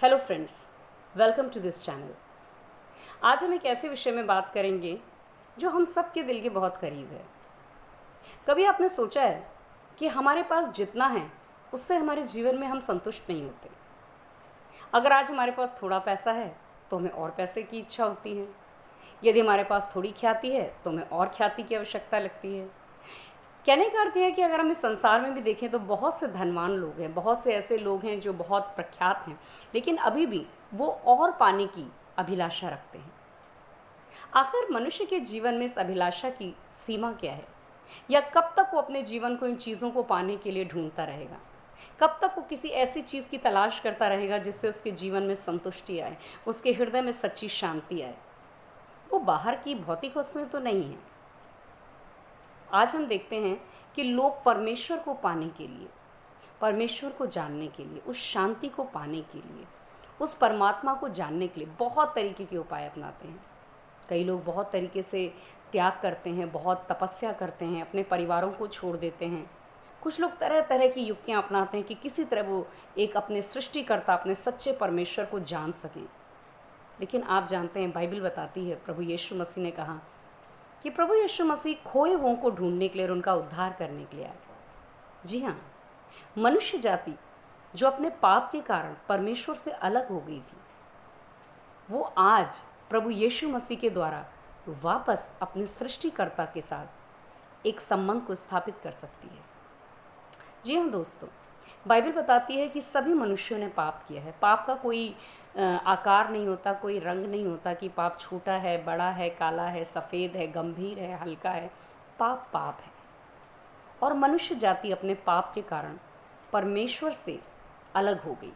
Hello friends, welcome to this channel. आज हम एक ऐसे विषय में बात करेंगे जो हम सब के दिल के बहुत करीब है। कभी आपने सोचा है कि हमारे पास जितना है उससे हमारे जीवन में हम संतुष्ट नहीं होते। अगर आज हमारे पास थोड़ा पैसा है तो हमें और पैसे की इच्छा होती है। यदि हमारे पास थोड़ी ख्याति है तो हमें और ख्याति की आवश्यकता लगती है। कहने का अर्थ है कि अगर हम इस संसार में भी देखें तो बहुत से धनवान लोग हैं, बहुत से ऐसे लोग हैं जो बहुत प्रख्यात हैं, लेकिन अभी भी वो और पाने की अभिलाषा रखते हैं। आखिर मनुष्य के जीवन में इस अभिलाषा की सीमा क्या है, या कब तक वो अपने जीवन को इन चीज़ों को पाने के लिए ढूंढता रहेगा? कब तक वो किसी ऐसी चीज़ की तलाश करता रहेगा जिससे उसके जीवन में संतुष्टि आए, उसके हृदय में सच्ची शांति आए? वो बाहर की भौतिक वस्तुएं तो नहीं है। आज हम देखते हैं कि लोग परमेश्वर को पाने के लिए, परमेश्वर को जानने के लिए, उस शांति को पाने के लिए, उस परमात्मा को जानने के लिए बहुत तरीके के उपाय अपनाते हैं। कई लोग बहुत तरीके से त्याग करते हैं, बहुत तपस्या करते हैं, अपने परिवारों को छोड़ देते हैं। कुछ लोग तरह तरह की युक्तियाँ अपनाते हैं कि किसी तरह वो एक अपने सृष्टिकर्ता, अपने सच्चे परमेश्वर को जान सकें। लेकिन आप जानते हैं, बाइबल बताती है, प्रभु यीशु मसीह ने कहा कि प्रभु यीशु मसीह खोए हुओं को ढूंढने के लिए और उनका उद्धार करने के लिए आए। जी हाँ, मनुष्य जाति जो अपने पाप के कारण परमेश्वर से अलग हो गई थी, वो आज प्रभु यीशु मसीह के द्वारा वापस अपने सृष्टिकर्ता के साथ एक संबंध को स्थापित कर सकती है। जी हाँ दोस्तों, बाइबल बताती है कि सभी मनुष्यों ने पाप किया है। पाप का कोई आकार नहीं होता, कोई रंग नहीं होता कि पाप छोटा है, बड़ा है, काला है, सफ़ेद है, गंभीर है, हल्का है। पाप पाप है। और मनुष्य जाति अपने पाप के कारण परमेश्वर से अलग हो गई।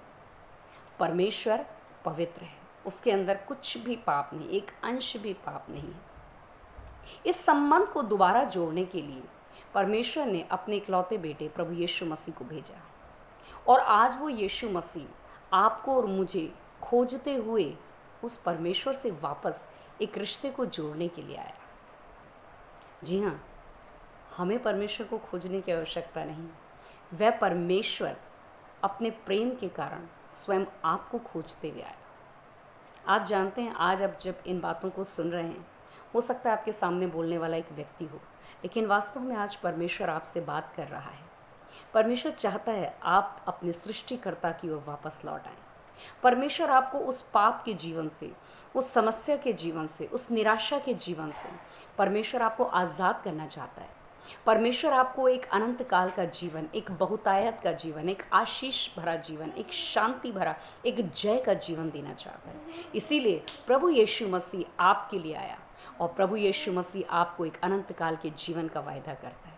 परमेश्वर पवित्र है, उसके अंदर कुछ भी पाप नहीं, एक अंश भी पाप नहीं है। इस संबंध को दोबारा जोड़ने के लिए परमेश्वर ने अपने इकलौते बेटे प्रभु यीशु मसीह को भेजा, और आज वो यीशु मसीह आपको और मुझे खोजते हुए उस परमेश्वर से वापस एक रिश्ते को जोड़ने के लिए आया। जी हाँ, हमें परमेश्वर को खोजने की आवश्यकता नहीं। वह परमेश्वर अपने प्रेम के कारण स्वयं आपको खोजते हुए आया। आप जानते हैं, आज आप जब इन बातों को सुन रहे हैं, हो सकता है आपके सामने बोलने वाला एक व्यक्ति हो, लेकिन वास्तव में आज परमेश्वर आपसे बात कर रहा है। परमेश्वर चाहता है आप अपने सृष्टिकर्ता की ओर वापस लौट आएं। परमेश्वर आपको उस पाप के जीवन से, उस समस्या के जीवन से, उस निराशा के जीवन से परमेश्वर आपको आज़ाद करना चाहता है। परमेश्वर आपको एक अनंत काल का जीवन, एक बहुतायत का जीवन, एक आशीष भरा जीवन, एक शांति भरा, एक जय का जीवन देना चाहता है। इसीलिए प्रभु यीशु मसीह आपके लिए आया, और प्रभु यीशु मसीह आपको एक अनंत काल के जीवन का वायदा करता है।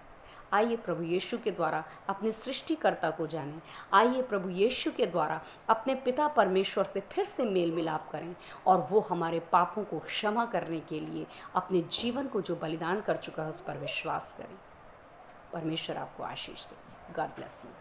आइए प्रभु यीशु के द्वारा अपने सृष्टिकर्ता को जानें। आइए प्रभु यीशु के द्वारा अपने पिता परमेश्वर से फिर से मेल मिलाप करें, और वो हमारे पापों को क्षमा करने के लिए अपने जीवन को जो बलिदान कर चुका है उस पर विश्वास करें। परमेश्वर आपको आशीष दे। God bless you.